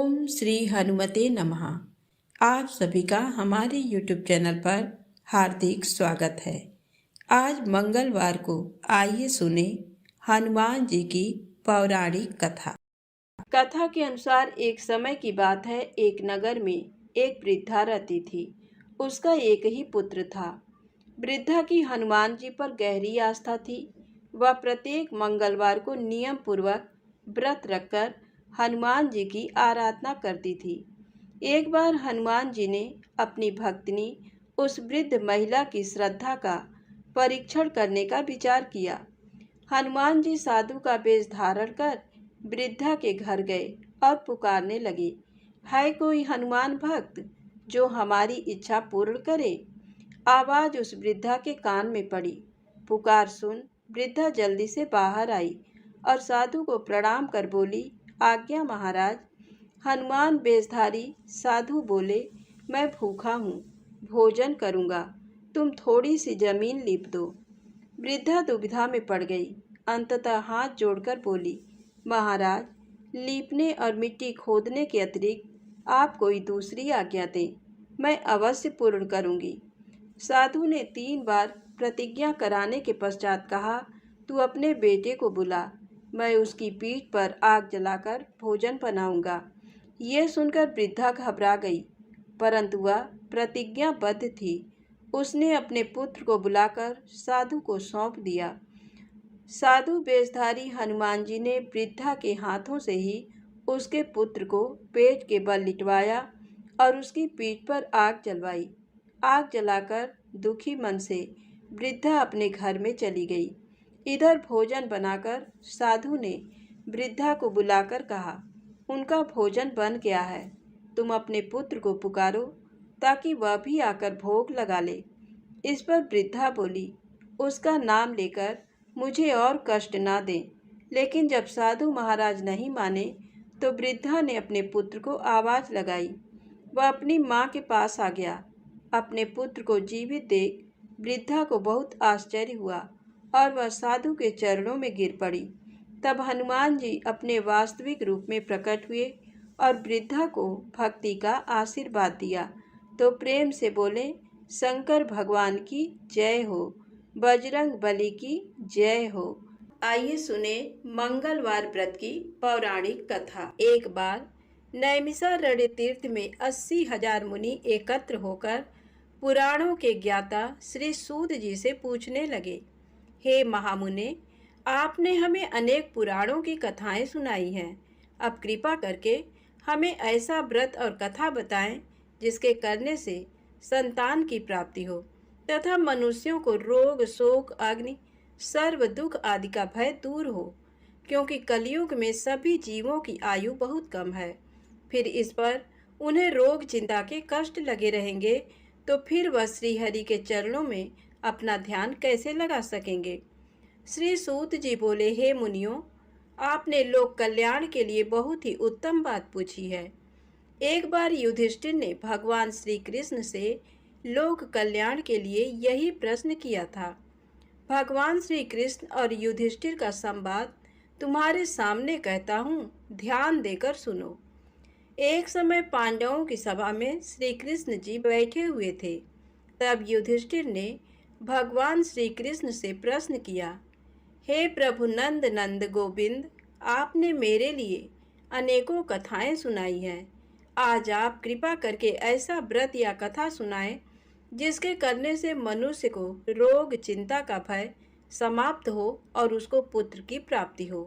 ओम श्री हनुमते नमः। आप सभी का हमारे YouTube चैनल पर हार्दिक स्वागत है। आज मंगलवार को आइए सुने हनुमान जी की पौराणिक कथा। कथा के अनुसार एक समय की बात है, एक नगर में एक वृद्धा रहती थी। उसका एक ही पुत्र था। वृद्धा की हनुमान जी पर गहरी आस्था थी। वह प्रत्येक मंगलवार को नियम पूर्वक व्रत रखकर हनुमान जी की आराधना करती थी। एक बार हनुमान जी ने अपनी भक्तिनी उस वृद्ध महिला की श्रद्धा का परीक्षण करने का विचार किया। हनुमान जी साधु का वेश धारण कर वृद्धा के घर गए और पुकारने लगे, है कोई हनुमान भक्त जो हमारी इच्छा पूर्ण करे। आवाज उस वृद्धा के कान में पड़ी। पुकार सुन वृद्धा जल्दी से बाहर आई और साधु को प्रणाम कर बोली, आज्ञा महाराज। हनुमान वेशधारी साधु बोले, मैं भूखा हूँ, भोजन करूँगा, तुम थोड़ी सी जमीन लीप दो। वृद्धा दुविधा में पड़ गई। अंततः हाथ जोड़कर बोली, महाराज, लीपने और मिट्टी खोदने के अतिरिक्त आप कोई दूसरी आज्ञा दें, मैं अवश्य पूर्ण करूँगी। साधु ने 3 बार प्रतिज्ञा कराने के पश्चात कहा, तू अपने बेटे को बुला, मैं उसकी पीठ पर आग जलाकर भोजन बनाऊंगा। ये सुनकर वृद्धा घबरा गई, परंतु वह प्रतिज्ञाबद्ध थी। उसने अपने पुत्र को बुलाकर साधु को सौंप दिया। साधु वेशधारी हनुमान जी ने वृद्धा के हाथों से ही उसके पुत्र को पेट के बल लिटवाया और उसकी पीठ पर आग जलवाई। आग जलाकर दुखी मन से वृद्धा अपने घर में चली गई। इधर भोजन बनाकर साधु ने वृद्धा को बुलाकर कहा, उनका भोजन बन गया है, तुम अपने पुत्र को पुकारो ताकि वह भी आकर भोग लगा ले। इस पर वृद्धा बोली, उसका नाम लेकर मुझे और कष्ट ना दें। लेकिन जब साधु महाराज नहीं माने तो वृद्धा ने अपने पुत्र को आवाज़ लगाई। वह अपनी माँ के पास आ गया। अपने पुत्र को जीवित देख वृद्धा को बहुत आश्चर्य हुआ और वह साधु के चरणों में गिर पड़ी। तब हनुमान जी अपने वास्तविक रूप में प्रकट हुए और वृद्धा को भक्ति का आशीर्वाद दिया तो प्रेम से बोले, शंकर भगवान की जय हो, बजरंग बली की जय हो। आइए सुने मंगलवार व्रत की पौराणिक कथा। एक बार नैमिषारण्य तीर्थ में 80,000 मुनि एकत्र होकर पुराणों के ज्ञाता श्री सूत जी से पूछने लगे, हे महामुने, आपने हमें अनेक पुराणों की कथाएं सुनाई हैं। अब कृपा करके हमें ऐसा व्रत और कथा बताएं जिसके करने से संतान की प्राप्ति हो तथा मनुष्यों को रोग, शोक, अग्नि, सर्व दुख आदि का भय दूर हो, क्योंकि कलयुग में सभी जीवों की आयु बहुत कम है। फिर इस पर उन्हें रोग चिंता के कष्ट लगे रहेंगे तो फिर वह श्रीहरि के चरणों में अपना ध्यान कैसे लगा सकेंगे। श्री सूत जी बोले, हे मुनियों, आपने लोक कल्याण के लिए बहुत ही उत्तम बात पूछी है। एक बार युधिष्ठिर ने भगवान श्री कृष्ण से लोक कल्याण के लिए यही प्रश्न किया था। भगवान श्री कृष्ण और युधिष्ठिर का संवाद तुम्हारे सामने कहता हूँ, ध्यान देकर सुनो। एक समय पांडवों की सभा में श्री कृष्ण जी बैठे हुए थे। तब युधिष्ठिर ने भगवान श्री कृष्ण से प्रश्न किया, हे प्रभु नंद नंद गोविंद, आपने मेरे लिए अनेकों कथाएं सुनाई हैं। आज आप कृपा करके ऐसा व्रत या कथा सुनाएं जिसके करने से मनुष्य को रोग चिंता का भय समाप्त हो और उसको पुत्र की प्राप्ति हो।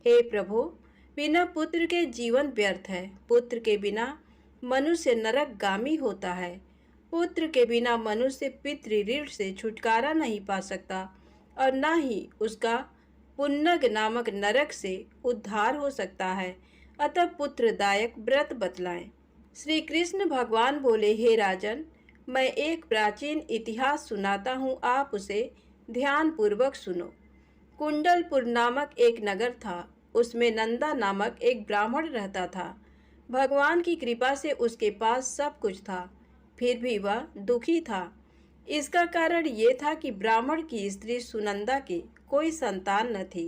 हे प्रभु, बिना पुत्र के जीवन व्यर्थ है। पुत्र के बिना मनुष्य नरकगामी होता है। पुत्र के बिना मनुष्य पितृ ऋण से छुटकारा नहीं पा सकता और न ही उसका पुन्नग नामक नरक से उद्धार हो सकता है। अतः पुत्रदायक व्रत बतलाएं। श्री कृष्ण भगवान बोले, हे राजन, मैं एक प्राचीन इतिहास सुनाता हूँ, आप उसे ध्यान पूर्वक सुनो। कुंडलपुर नामक एक नगर था। उसमें नंदा नामक एक ब्राह्मण रहता था। भगवान की कृपा से उसके पास सब कुछ था, फिर भी वह दुखी था। इसका कारण ये था कि ब्राह्मण की स्त्री सुनंदा की कोई संतान न थी।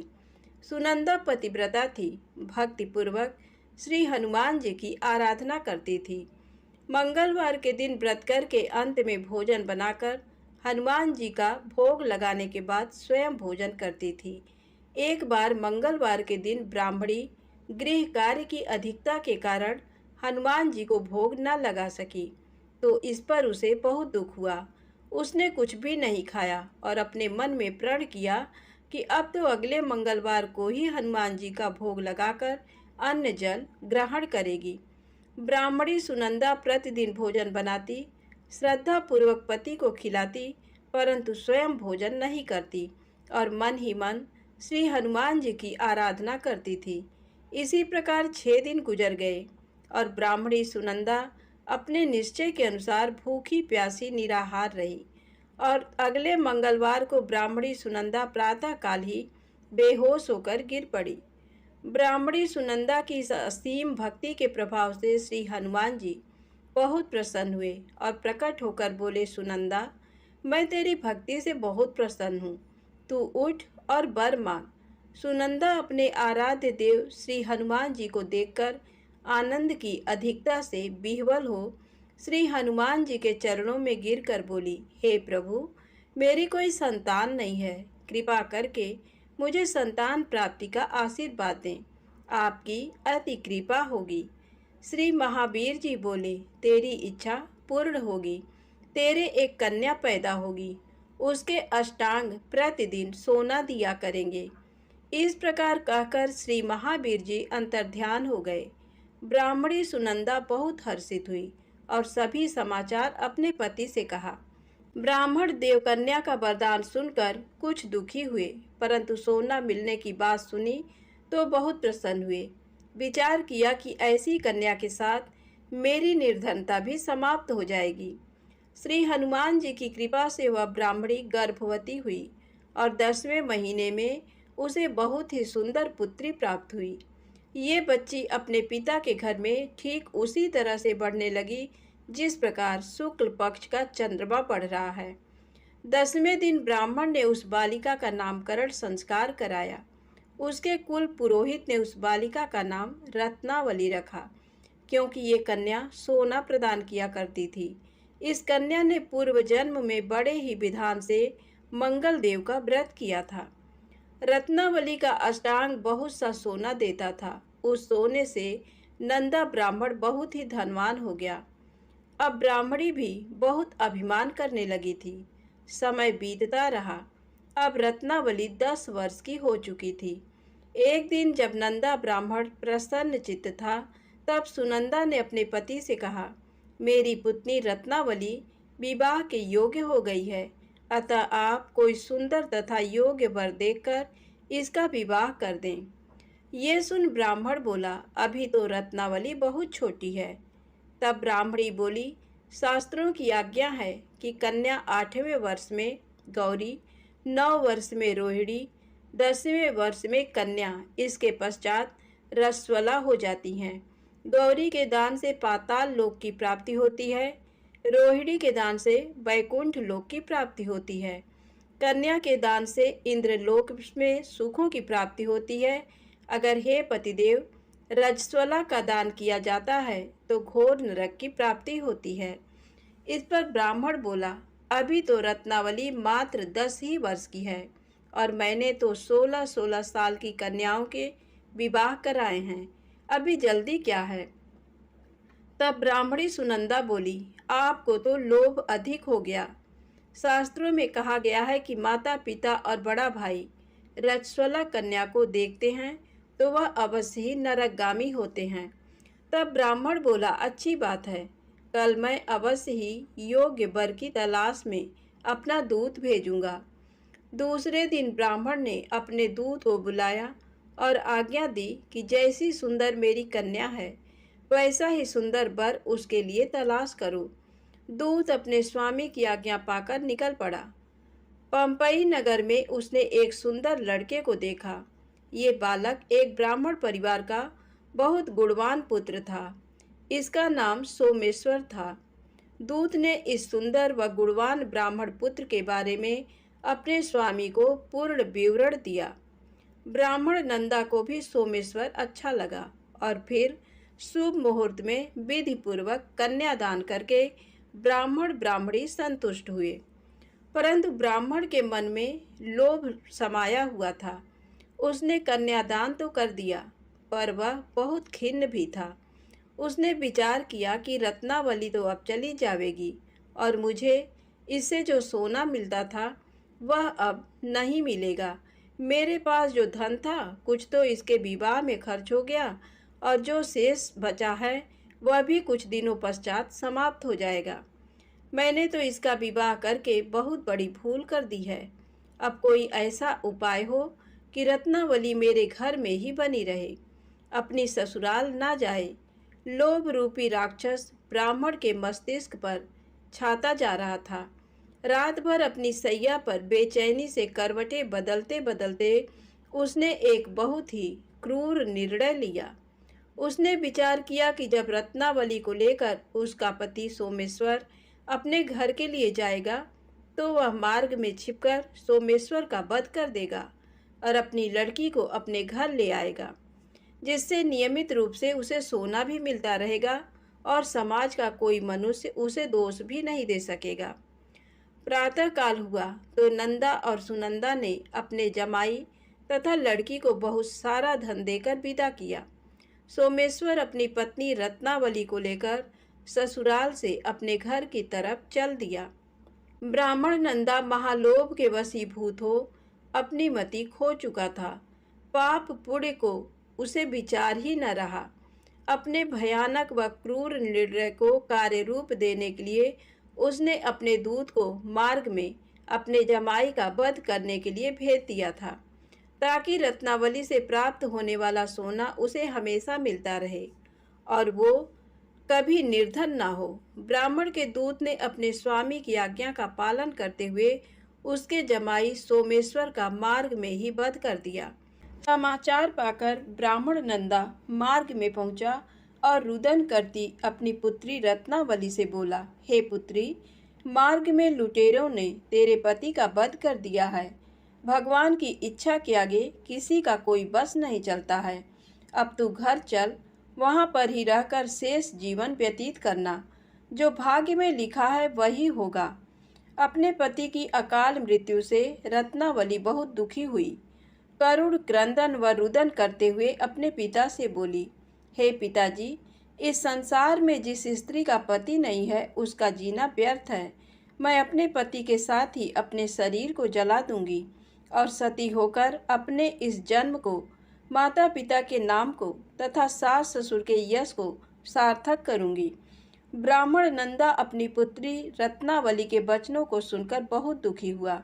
सुनंदा पतिव्रता थी, भक्तिपूर्वक श्री हनुमान जी की आराधना करती थी। मंगलवार के दिन व्रत करके अंत में भोजन बनाकर हनुमान जी का भोग लगाने के बाद स्वयं भोजन करती थी। एक बार मंगलवार के दिन ब्राह्मणी गृह कार्य की अधिकता के कारण हनुमान जी को भोग न लगा सकी, तो इस पर उसे बहुत दुख हुआ। उसने कुछ भी नहीं खाया और अपने मन में प्रण किया कि अब तो अगले मंगलवार को ही हनुमान जी का भोग लगाकर अन्न जल ग्रहण करेगी। ब्राह्मणी सुनंदा प्रतिदिन भोजन बनाती, श्रद्धा पूर्वक पति को खिलाती, परंतु स्वयं भोजन नहीं करती और मन ही मन श्री हनुमान जी की आराधना करती थी। इसी प्रकार 6 दिन गुजर गए और ब्राह्मणी सुनंदा अपने निश्चय के अनुसार भूखी प्यासी निराहार रही और अगले मंगलवार को ब्राह्मणी सुनंदा प्रातःकाल ही बेहोश होकर गिर पड़ी। ब्राह्मणी सुनंदा की इस असीम भक्ति के प्रभाव से श्री हनुमान जी बहुत प्रसन्न हुए और प्रकट होकर बोले, सुनंदा, मैं तेरी भक्ति से बहुत प्रसन्न हूँ, तू उठ और वर मांग। सुनंदा अपने आराध्य देव श्री हनुमान जी को देखकर आनंद की अधिकता से विह्वल हो श्री हनुमान जी के चरणों में गिरकर बोली, हे प्रभु, मेरी कोई संतान नहीं है, कृपा करके मुझे संतान प्राप्ति का आशीर्वाद दें, आपकी अति कृपा होगी। श्री महावीर जी बोले, तेरी इच्छा पूर्ण होगी, तेरे एक कन्या पैदा होगी, उसके अष्टांग प्रतिदिन सोना दिया करेंगे। इस प्रकार कहकर श्री महावीर जी अंतर्ध्यान हो गए। ब्राह्मणी सुनंदा बहुत हर्षित हुई और सभी समाचार अपने पति से कहा। ब्राह्मण देवकन्या का वरदान सुनकर कुछ दुखी हुए, परंतु सोना मिलने की बात सुनी तो बहुत प्रसन्न हुए। विचार किया कि ऐसी कन्या के साथ मेरी निर्धनता भी समाप्त हो जाएगी। श्री हनुमान जी की कृपा से वह ब्राह्मणी गर्भवती हुई और 10वें महीने में उसे बहुत ही सुंदर पुत्री प्राप्त हुई। ये बच्ची अपने पिता के घर में ठीक उसी तरह से बढ़ने लगी जिस प्रकार शुक्ल पक्ष का चंद्रमा बढ़ रहा है। 10वें दिन ब्राह्मण ने उस बालिका का नामकरण संस्कार कराया। उसके कुल पुरोहित ने उस बालिका का नाम रत्नावली रखा, क्योंकि ये कन्या सोना प्रदान किया करती थी। इस कन्या ने पूर्व जन्म में बड़े ही विधान से मंगल देव का व्रत किया था। रत्नावली का अष्टांग बहुत सा सोना देता था। उस सोने से नंदा ब्राह्मण बहुत ही धनवान हो गया। अब ब्राह्मणी भी बहुत अभिमान करने लगी थी। समय बीतता रहा। अब रत्नावली 10 वर्ष की हो चुकी थी। एक दिन जब नंदा ब्राह्मण प्रसन्न चित्त था, तब सुनंदा ने अपने पति से कहा, मेरी पुत्री रत्नावली विवाह के योग्य हो गई है, अतः आप कोई सुंदर तथा योग्य वर देखकर इसका विवाह कर दें। ये सुन ब्राह्मण बोला, अभी तो रत्नावली बहुत छोटी है। तब ब्राह्मणी बोली, शास्त्रों की आज्ञा है कि कन्या 8वें वर्ष में गौरी, 9 वर्ष में रोहिणी, 10वें वर्ष में कन्या, इसके पश्चात रस्वला हो जाती हैं। गौरी के दान से पाताल लोक की प्राप्ति होती है, रोहिणी के दान से वैकुंठ लोक की प्राप्ति होती है, कन्या के दान से इंद्रलोक में सुखों की प्राप्ति होती है। अगर हे पतिदेव रजस्वला का दान किया जाता है तो घोर नरक की प्राप्ति होती है। इस पर ब्राह्मण बोला, अभी तो रत्नावली मात्र 10 ही वर्ष की है और मैंने तो 16-16 साल की कन्याओं के विवाह कराए हैं, अभी जल्दी क्या है। तब ब्राह्मणी सुनंदा बोली, आपको तो लोभ अधिक हो गया। शास्त्रों में कहा गया है कि माता पिता और बड़ा भाई रजस्वला कन्या को देखते हैं तो वह अवश्य ही नरकगामी होते हैं। तब ब्राह्मण बोला, अच्छी बात है, कल मैं अवश्य ही योग्य वर की तलाश में अपना दूत भेजूंगा। दूसरे दिन ब्राह्मण ने अपने दूत को बुलाया और आज्ञा दी कि जैसी सुंदर मेरी कन्या है वैसा ही सुंदर वर उसके लिए तलाश करो। दूत अपने स्वामी की आज्ञा पाकर निकल पड़ा। पंपई नगर में उसने एक सुंदर लड़के को देखा। ये बालक एक ब्राह्मण परिवार का बहुत गुणवान पुत्र था। इसका नाम सोमेश्वर था। दूत ने इस सुंदर व गुणवान ब्राह्मण पुत्र के बारे में अपने स्वामी को पूर्ण विवरण दिया। ब्राह्मण नंदा को भी सोमेश्वर अच्छा लगा और फिर शुभ मुहूर्त में विधि पूर्वक कन्यादान करके ब्राह्मण ब्राह्मणी संतुष्ट हुए। परंतु ब्राह्मण के मन में लोभ समाया हुआ था। उसने कन्यादान तो कर दिया, पर वह बहुत खिन्न भी था। उसने विचार किया कि रत्नावली तो अब चली जाएगी और मुझे इससे जो सोना मिलता था वह अब नहीं मिलेगा। मेरे पास जो धन था कुछ तो इसके विवाह में खर्च हो गया और जो शेष बचा है वह भी कुछ दिनों पश्चात समाप्त हो जाएगा। मैंने तो इसका विवाह करके बहुत बड़ी भूल कर दी है। अब कोई ऐसा उपाय हो कि रत्नावली मेरे घर में ही बनी रहे, अपनी ससुराल ना जाए। लोभ रूपी राक्षस ब्राह्मण के मस्तिष्क पर छाता जा रहा था। रात भर अपनी सैया पर बेचैनी से करवटें बदलते बदलते उसने एक बहुत ही क्रूर निर्णय लिया। उसने विचार किया कि जब रत्नावली को लेकर उसका पति सोमेश्वर अपने घर के लिए जाएगा तो वह मार्ग में छिपकर सोमेश्वर का वध कर देगा और अपनी लड़की को अपने घर ले आएगा, जिससे नियमित रूप से उसे सोना भी मिलता रहेगा और समाज का कोई मनुष्य उसे दोष भी नहीं दे सकेगा। प्रातः काल हुआ तो नंदा और सुनंदा ने अपने जमाई तथा लड़की को बहुत सारा धन देकर विदा किया। सोमेश्वर अपनी पत्नी रत्नावली को लेकर ससुराल से अपने घर की तरफ चल दिया। ब्राह्मण नंदा महालोभ के वशीभूत हो अपनी मति खो चुका था। पाप पुण्य को उसे विचार ही न रहा। अपने भयानक व क्रूर निर्णय को कार्य रूप देने के लिए उसने अपने दूत को मार्ग में अपने जमाई का वध करने के लिए भेज दिया था, ताकि रत्नावली से प्राप्त होने वाला सोना उसे हमेशा मिलता रहे और वो कभी निर्धन ना हो। ब्राह्मण के दूत ने अपने स्वामी की आज्ञा का पालन करते हुए उसके जमाई सोमेश्वर का मार्ग में ही वध कर दिया। समाचार पाकर ब्राह्मण नंदा मार्ग में पहुंचा और रुदन करती अपनी पुत्री रत्नावली से बोला, हे पुत्री, मार्ग में लुटेरों ने तेरे पति का वध कर दिया है। भगवान की इच्छा के आगे किसी का कोई बस नहीं चलता है। अब तू घर चल, वहाँ पर ही रहकर शेष जीवन व्यतीत करना। जो भाग्य में लिखा है वही होगा। अपने पति की अकाल मृत्यु से रत्नावली बहुत दुखी हुई। करुण क्रंदन व रुदन करते हुए अपने पिता से बोली, हे पिताजी, इस संसार में जिस स्त्री का पति नहीं है उसका जीना व्यर्थ है। मैं अपने पति के साथ ही अपने शरीर को जला दूंगी और सती होकर अपने इस जन्म को, माता पिता के नाम को तथा सास ससुर के यश को सार्थक करूंगी। ब्राह्मण नंदा अपनी पुत्री रत्नावली के वचनों को सुनकर बहुत दुखी हुआ।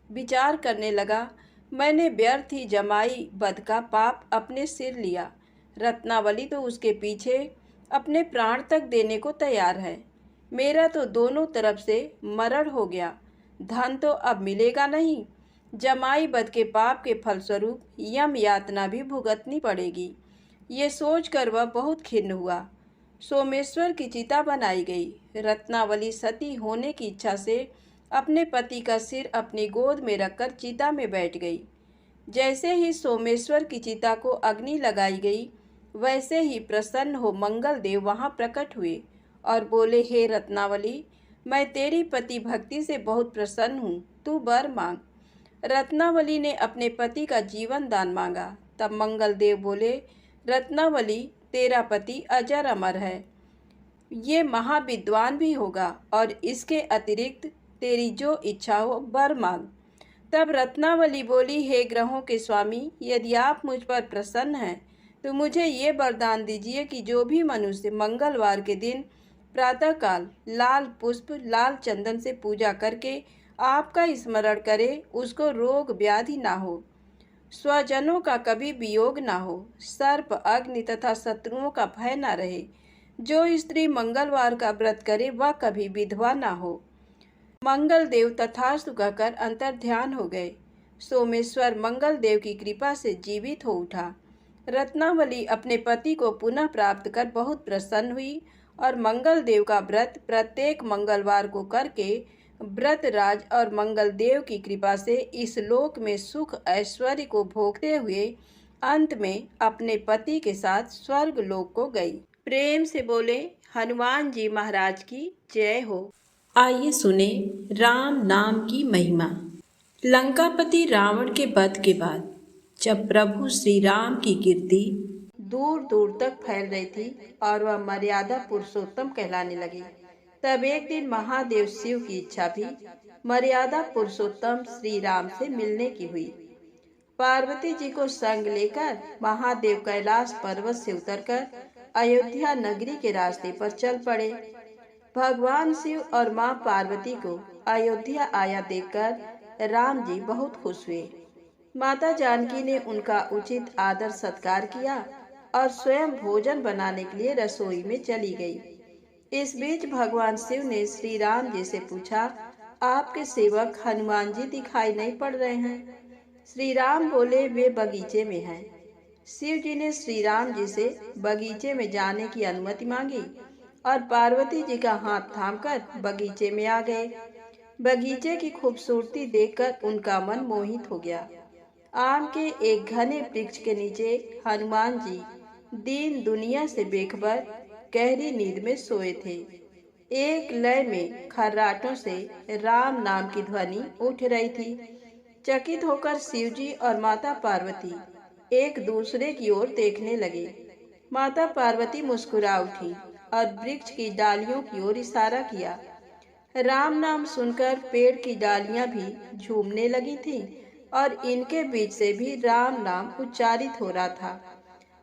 विचार करने लगा, मैंने व्यर्थ ही जमाई वध का पाप अपने सिर लिया। रत्नावली तो उसके पीछे अपने प्राण तक देने को तैयार है। मेरा तो दोनों तरफ से मरण हो गया। धन तो अब मिलेगा नहीं। जमाई वध के पाप के फलस्वरूप यम यातना भी भुगतनी पड़ेगी। ये सोचकर वह बहुत खिन्न हुआ। सोमेश्वर की चिता बनाई गई। रत्नावली सती होने की इच्छा से अपने पति का सिर अपनी गोद में रखकर चिता में बैठ गई। जैसे ही सोमेश्वर की चिता को अग्नि लगाई गई, वैसे ही प्रसन्न हो मंगल देव वहाँ प्रकट हुए और बोले, हे रत्नावली, मैं तेरी पति भक्ति से बहुत प्रसन्न हूँ, तू वर मांग। रत्नावली ने अपने पति का जीवन दान मांगा। तब मंगल देव बोले, रत्नावली, तेरा पति अजर अमर है, ये महाविद्वान भी होगा और इसके अतिरिक्त तेरी जो इच्छा हो वर मांग। तब रत्नावली बोली, हे ग्रहों के स्वामी, यदि आप मुझ पर प्रसन्न हैं तो मुझे ये वरदान दीजिए कि जो भी मनुष्य मंगलवार के दिन प्रातःकाल लाल पुष्प लाल चंदन से पूजा करके आपका स्मरण करे, उसको रोग व्याधि ना हो, स्वजनों का कभी वियोग ना हो, सर्प अग्नि तथा शत्रुओं का भय ना रहे। जो स्त्री मंगलवार का व्रत करे वह कभी विधवा ना हो। मंगल देव तथास्तु कहकर अंतर ध्यान हो गए। सोमेश्वर मंगल देव की कृपा से जीवित हो उठा। रत्नावली अपने पति को पुनः प्राप्त कर बहुत प्रसन्न हुई और मंगल देव का व्रत प्रत्येक मंगलवार को करके व्रतराज और मंगल देव की कृपा से इस लोक में सुख ऐश्वर्य को भोगते हुए अंत में अपने पति के साथ स्वर्ग लोक को गई। प्रेम से बोले हनुमान जी महाराज की जय हो। आइए सुने राम नाम की महिमा। लंकापति रावण के वध के बाद जब प्रभु श्री राम की कीर्ति दूर दूर तक फैल रही थी और वह मर्यादा पुरुषोत्तम कहलाने लगे, तब एक दिन महादेव शिव की इच्छा भी मर्यादा पुरुषोत्तम श्री राम से मिलने की हुई। पार्वती जी को संग लेकर महादेव कैलाश पर्वत से उतरकर अयोध्या नगरी के रास्ते पर चल पड़े। भगवान शिव और मां पार्वती को अयोध्या आया देखकर राम जी बहुत खुश हुए। माता जानकी ने उनका उचित आदर सत्कार किया और स्वयं भोजन बनाने के लिए रसोई में चली गई। इस बीच भगवान शिव ने श्री राम जी से पूछा, आपके सेवक हनुमान जी दिखाई नहीं पड़ रहे हैं? श्री राम बोले, वे बगीचे में हैं। शिव जी ने श्री राम जी से बगीचे में जाने की अनुमति मांगी और पार्वती जी का हाथ थामकर बगीचे में आ गए। बगीचे की खूबसूरती देखकर उनका मन मोहित हो गया। आम के एक घने वृक्ष के नीचे हनुमान जी दीन दुनिया से बेखबर गहरी नींद में सोए थे। एक लय में खर्राटों से राम नाम की ध्वनि उठ रही थी। चकित होकर शिवजी और माता पार्वती एक दूसरे की ओर देखने लगे। माता पार्वती मुस्कुरा उठी और वृक्ष की डालियों की ओर इशारा किया। राम नाम सुनकर पेड़ की डालियां भी झूमने लगी थीं और इनके बीच से भी राम नाम उच्चारित हो रहा था।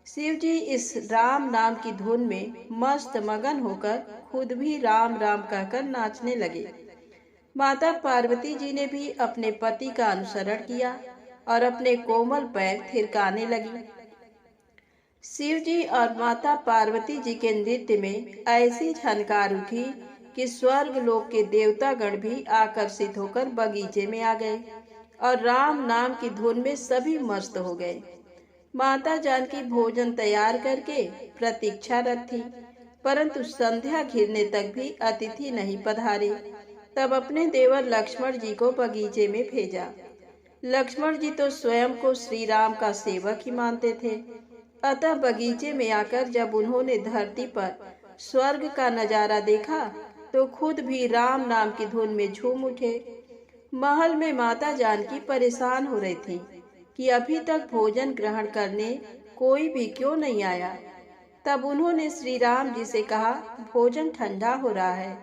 शिवजी इस राम नाम की धुन में मस्त मगन होकर खुद भी राम राम कहकर नाचने लगे। माता पार्वती जी ने भी अपने पति का अनुसरण किया और अपने कोमल पैर थिरकाने लगी। शिव जी और माता पार्वती जी के नृत्य में ऐसी झनकार उठी कि स्वर्ग लोक के देवता गण भी आकर्षित होकर बगीचे में आ गए और राम नाम की धुन में सभी मस्त हो गए। माता जानकी भोजन तैयार करके प्रतीक्षारत थी, परंतु संध्या घिरने तक भी अतिथि नहीं पधारे। तब अपने देवर लक्ष्मण जी को बगीचे में भेजा। लक्ष्मण जी तो स्वयं को श्री राम का सेवक ही मानते थे, अतः बगीचे में आकर जब उन्होंने धरती पर स्वर्ग का नजारा देखा तो खुद भी राम नाम की धुन में झूम उठे। महल में माता जानकी परेशान हो रही थी कि अभी तक भोजन ग्रहण करने कोई भी क्यों नहीं आया। तब उन्होंने श्री राम जी से कहा, भोजन ठंडा हो रहा है,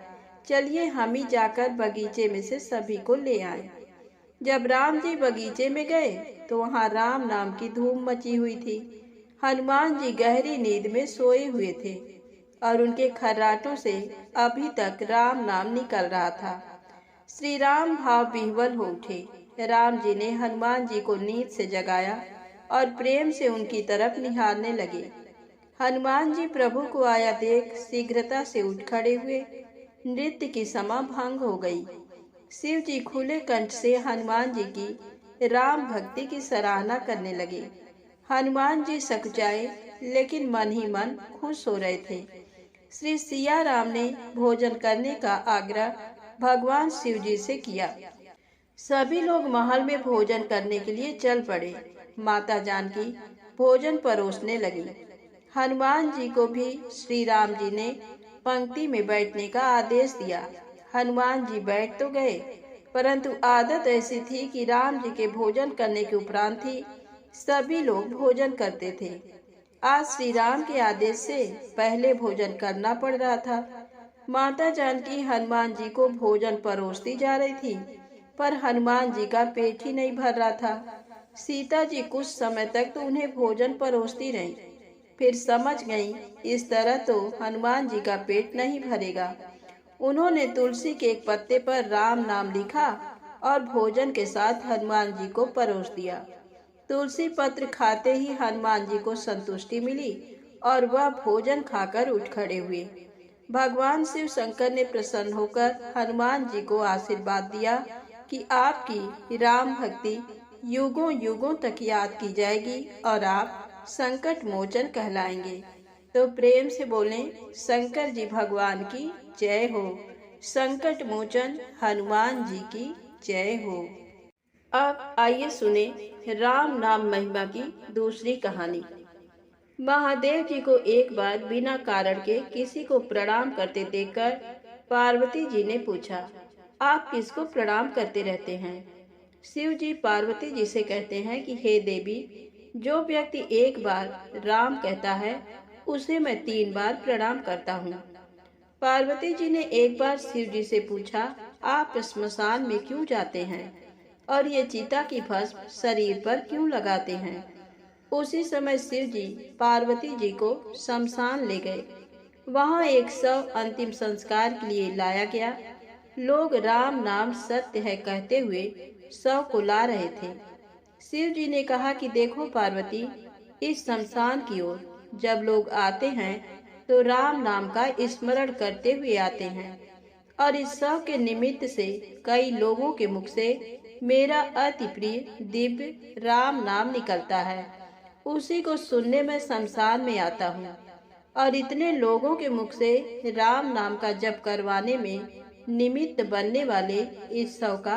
चलिए हम ही जाकर बगीचे में से सभी को ले आए। जब राम जी बगीचे में गए तो वहाँ राम नाम की धूम मची हुई थी। हनुमान जी गहरी नींद में सोए हुए थे और उनके खर्राटों से अभी तक राम नाम निकल रहा था। श्री राम भाव विह्वल हो उठे। राम जी ने हनुमान जी को नींद से जगाया और प्रेम से उनकी तरफ निहारने लगे। हनुमान जी प्रभु को आया देख शीघ्रता से उठ खड़े हुए। नृत्य की समा भंग हो गई। शिव जी खुले कंठ से हनुमान जी की राम भक्ति की सराहना करने लगे। हनुमान जी सकुचाए लेकिन मन ही मन खुश हो रहे थे। श्री सिया राम ने भोजन करने का आग्रह भगवान शिव जी से किया। सभी लोग महल में भोजन करने के लिए चल पड़े। माता जानकी भोजन परोसने लगी। हनुमान जी को भी श्री राम जी ने पंक्ति में बैठने का आदेश दिया। हनुमान जी बैठ तो गए, परंतु आदत ऐसी थी कि राम जी के भोजन करने के उपरांत ही सभी लोग भोजन करते थे। आज श्री राम के आदेश से पहले भोजन करना पड़ रहा था। माता जानकी हनुमान जी को भोजन परोसती जा रही थी, पर हनुमान जी का पेट ही नहीं भर रहा था। सीता जी कुछ समय तक तो उन्हें भोजन परोसती रहीं, फिर समझ गईं इस तरह तो हनुमान जी का पेट नहीं भरेगा। उन्होंने तुलसी के एक पत्ते पर राम नाम लिखा और भोजन के साथ हनुमान जी को परोस दिया। तुलसी पत्र खाते ही हनुमान जी को संतुष्टि मिली और वह भोजन खाकर उठ खड़े हुए। भगवान शिव शंकर ने प्रसन्न होकर हनुमान जी को आशीर्वाद दिया कि आपकी राम भक्ति युगों युगों तक याद की जाएगी और आप संकट मोचन कहलाएंगे। तो प्रेम से बोलें, शंकर जी भगवान की जय हो। संकट मोचन हनुमान जी की जय हो। अब आइए सुने राम नाम महिमा की दूसरी कहानी। महादेव जी को एक बार बिना कारण के किसी को प्रणाम करते देखकर पार्वती जी ने पूछा, आप किसको प्रणाम करते रहते हैं? शिव जी पार्वती जी से कहते हैं कि हे देवी, जो व्यक्ति एक बार राम कहता है उसे मैं 3 बार प्रणाम करता हूँ। पार्वती जी ने एक बार शिव जी से पूछा, आप स्मशान में क्यों जाते हैं और ये चिता की भस्म शरीर पर क्यों लगाते हैं? उसी समय शिव जी पार्वती जी को शमशान ले गए। वहां एक शव अंतिम संस्कार के लिए लाया गया। लोग राम नाम सत्य है कहते हुए शव को ला रहे थे। शिव जी ने कहा कि देखो पार्वती, इस शमशान की ओर जब लोग आते हैं तो राम नाम का स्मरण करते हुए आते हैं और इस शव के निमित्त से कई लोगों के मुख से मेरा अति प्रिय दिव्य राम नाम निकलता है। उसी को सुनने में शमशान में आता हूँ और इतने लोगों के मुख से राम नाम का जप करवाने में निमित्त बनने वाले इस शव का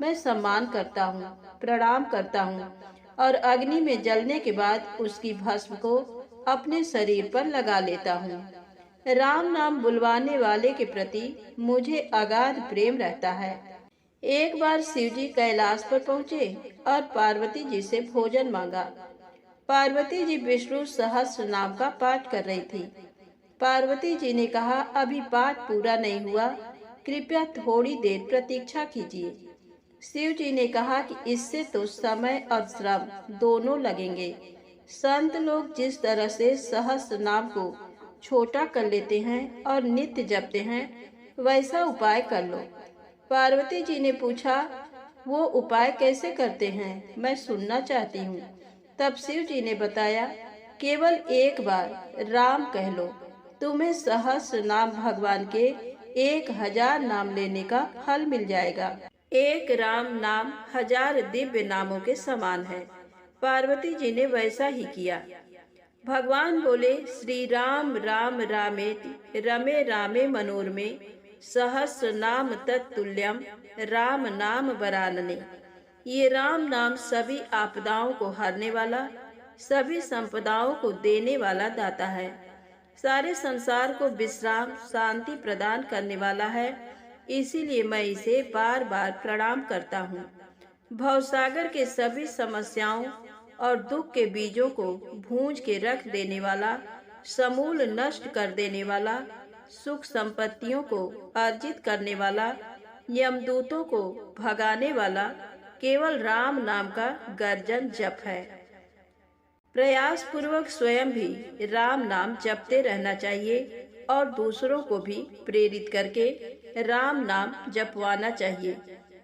मैं सम्मान करता हूँ, प्रणाम करता हूँ और अग्नि में जलने के बाद उसकी भस्म को अपने शरीर पर लगा लेता हूँ। राम नाम बुलवाने वाले के प्रति मुझे अगाध प्रेम रहता है। एक बार शिव जी कैलाश पर पहुँचे और पार्वती जी से भोजन मांगा। पार्वती जी विष्णु सहस्त्र नाम का पाठ कर रही थी। पार्वती जी ने कहा, अभी पाठ पूरा नहीं हुआ, कृपया थोड़ी देर प्रतीक्षा कीजिए। शिव जी ने कहा कि इससे तो समय और श्रम दोनों लगेंगे। संत लोग जिस तरह से सहस्त्र नाम को छोटा कर लेते हैं और नित्य जपते हैं, वैसा उपाय कर लो। पार्वती जी ने पूछा, वो उपाय कैसे करते हैं, मैं सुनना चाहती हूँ। तब शिव जी ने बताया, केवल एक बार राम कह लो, तुम्हें सहस्त्र नाम भगवान के 1000 नाम लेने का फल मिल जाएगा। एक राम नाम 1000 दिव्य नामों के समान है। पार्वती जी ने वैसा ही किया। भगवान बोले, श्री राम राम रामेति रमे रामे मनोरमे सहस्र नाम तत्तुल्यम राम नाम वरानने। ये राम नाम सभी आपदाओं को हरने वाला, सभी संपदाओं को देने वाला दाता है। सारे संसार को विश्राम शांति प्रदान करने वाला है। इसीलिए मैं इसे बार बार प्रणाम करता हूँ। भवसागर के सभी समस्याओं और दुख के बीजों को भूंज के रख देने वाला, समूल नष्ट कर देने वाला, सुख संपत्तियों को अर्जित करने वाला, यमदूतों को भगाने वाला केवल राम नाम का गर्जन जप है। प्रयास पूर्वक स्वयं भी राम नाम जपते रहना चाहिए और दूसरों को भी प्रेरित करके राम नाम जपवाना चाहिए।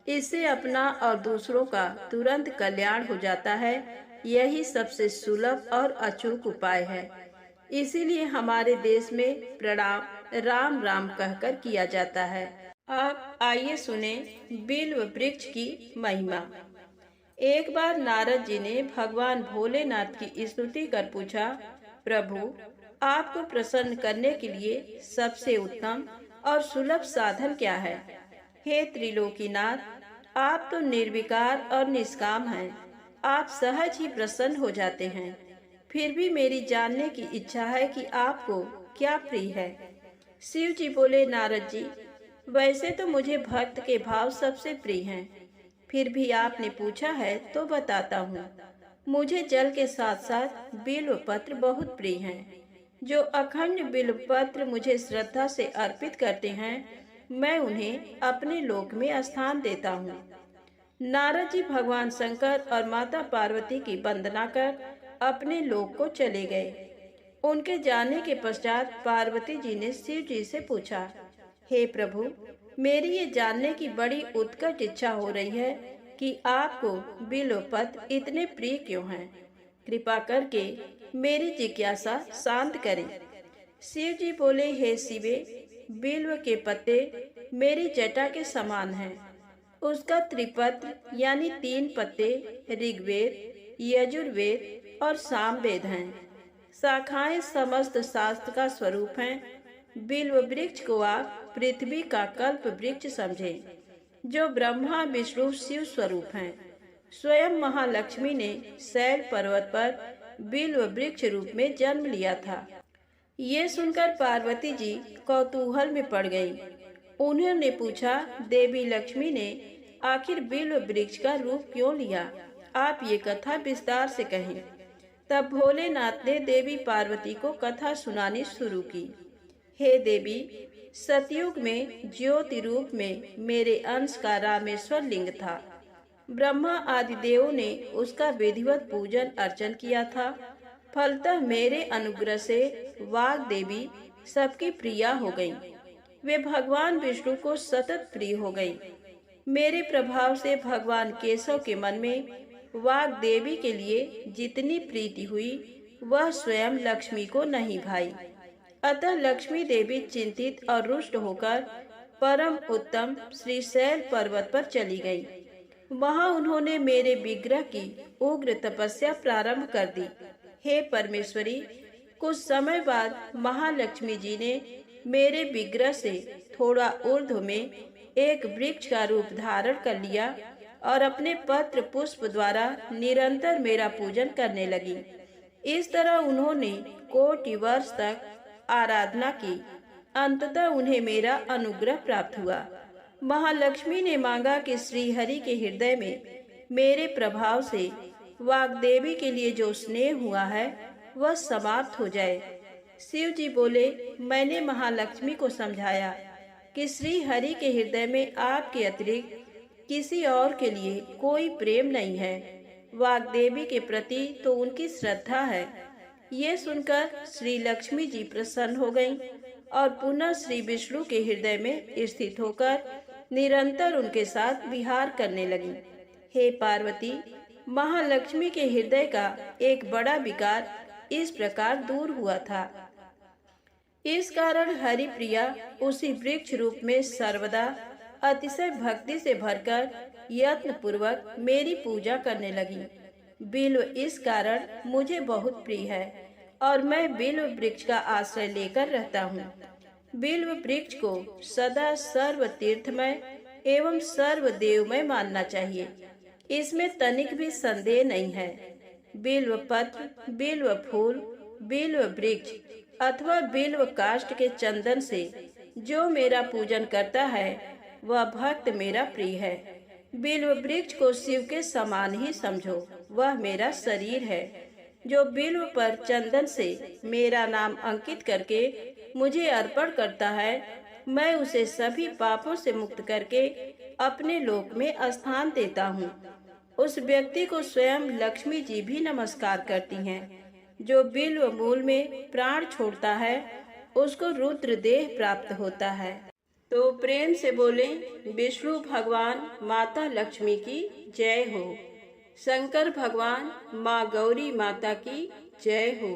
इससे अपना और दूसरों का तुरंत कल्याण हो जाता है। यही सबसे सुलभ और अचूक उपाय है। इसीलिए हमारे देश में प्रणाम राम राम कहकर किया जाता है। अब आइए सुने बिल्व वृक्ष की महिमा। एक बार नारद जी ने भगवान भोलेनाथ की स्तुति कर पूछा, प्रभु, आपको प्रसन्न करने के लिए सबसे उत्तम और सुलभ साधन क्या है? हे त्रिलोकीनाथ, आप तो निर्विकार और निष्काम हैं। आप सहज ही प्रसन्न हो जाते हैं। फिर भी मेरी जानने की इच्छा है कि आपको क्या प्रिय है। शिव जी बोले, नारद जी, वैसे तो मुझे भक्त के भाव सबसे प्रिय हैं। फिर भी आपने पूछा है तो बताता हूँ। मुझे जल के साथ साथ बिल्व पत्र बहुत प्रिय हैं। जो अखंड बिल्व पत्र मुझे श्रद्धा से अर्पित करते हैं, मैं उन्हें अपने लोक में स्थान देता हूँ। नारद जी भगवान शंकर और माता पार्वती की वंदना कर अपने लोक को चले गए। उनके जाने के पश्चात पार्वती जी ने शिव जी से पूछा, हे प्रभु, मेरी ये जानने की बड़ी उत्कट इच्छा हो रही है कि आपको बिल्व पत्र इतने प्रिय क्यों हैं। कृपा करके मेरी जिज्ञासा शांत करें। शिव जी बोले, हे शिवे, बिल्व के पत्ते मेरी जटा के समान हैं। उसका त्रिपत्र यानी 3 पत्ते ऋग्वेद, यजुर्वेद और सामवेद हैं। शाखाएं समस्त शास्त्र का स्वरूप हैं। बिल्व वृक्ष को आप पृथ्वी का कल्प वृक्ष समझें, जो ब्रह्मा विष्णु शिव स्वरूप हैं। स्वयं महालक्ष्मी ने शैल पर्वत पर बिल्व वृक्ष रूप में जन्म लिया था। ये सुनकर पार्वती जी कौतूहल में पड़ गईं। उन्होंने पूछा, देवी लक्ष्मी ने आखिर बिल्व वृक्ष का रूप क्यों लिया? आप ये कथा विस्तार से कहें। तब भोलेनाथ ने देवी पार्वती को कथा सुनानी शुरू की। हे देवी, सतयुग में ज्योति रूप में मेरे अंश का रामेश्वर लिंग था। ब्रह्मा आदि देवों ने उसका विधिवत पूजन अर्चन किया था। फलतः मेरे अनुग्रह से वाग देवी सबकी प्रिया हो गईं। वे भगवान विष्णु को सतत प्रिय हो गईं। मेरे प्रभाव से भगवान केशव के मन में वाग देवी के लिए जितनी प्रीति हुई वह स्वयं लक्ष्मी को नहीं भाई। अतः लक्ष्मी देवी चिंतित और रुष्ट होकर परम उत्तम श्रीशैल पर्वत पर चली गई। वहां उन्होंने मेरे विग्रह की उग्र तपस्या प्रारंभ कर दी। हे परमेश्वरी, कुछ समय बाद महालक्ष्मी जी ने मेरे विग्रह से थोड़ा ऊर्ध्व में एक वृक्ष का रूप धारण कर लिया और अपने पत्र पुष्प द्वारा निरंतर मेरा पूजन करने लगी। इस तरह उन्होंने कोटि वर्ष तक आराधना की। अंततः उन्हें मेरा अनुग्रह प्राप्त हुआ। महालक्ष्मी ने मांगा कि श्री हरि के हृदय में मेरे प्रभाव से वाग्देवी के लिए जो स्नेह हुआ है वह समाप्त हो जाए। शिव जी बोले, मैंने महालक्ष्मी को समझाया कि श्री हरि के हृदय में आपके अतिरिक्त किसी और के लिए कोई प्रेम नहीं है। वाग्देवी के प्रति तो उनकी श्रद्धा है। ये सुनकर श्री लक्ष्मी जी प्रसन्न हो गईं और पुनः श्री विष्णु के हृदय में स्थित होकर निरंतर उनके साथ विहार करने लगी। हे पार्वती, महालक्ष्मी के हृदय का एक बड़ा विकार इस प्रकार दूर हुआ था। इस कारण हरिप्रिया उसी वृक्ष रूप में सर्वदा अतिशय भक्ति से भरकर यत्न पूर्वक मेरी पूजा करने लगी। बिल्व इस कारण मुझे बहुत प्रिय है और मैं बिल्व वृक्ष का आश्रय लेकर रहता हूँ। बिल्व वृक्ष को सदा सर्व तीर्थमय एवं सर्व देवमय मानना चाहिए, इसमें तनिक भी संदेह नहीं है। बिल्व पत्र, बिल्व फूल, बिल्व वृक्ष अथवा बिल्व काष्ठ के चंदन से जो मेरा पूजन करता है वह भक्त मेरा प्रिय है। बिल्व वृक्ष को शिव के समान ही समझो, वह मेरा शरीर है। जो बिल्व पर चंदन से मेरा नाम अंकित करके मुझे अर्पण करता है, मैं उसे सभी पापों से मुक्त करके अपने लोक में स्थान देता हूँ। उस व्यक्ति को स्वयं लक्ष्मी जी भी नमस्कार करती हैं। जो बिल्व मूल में प्राण छोड़ता है उसको रुद्र देह प्राप्त होता है। तो प्रेम से बोले, विष्णु भगवान माता लक्ष्मी की जय हो। शंकर भगवान माँ गौरी माता की जय हो।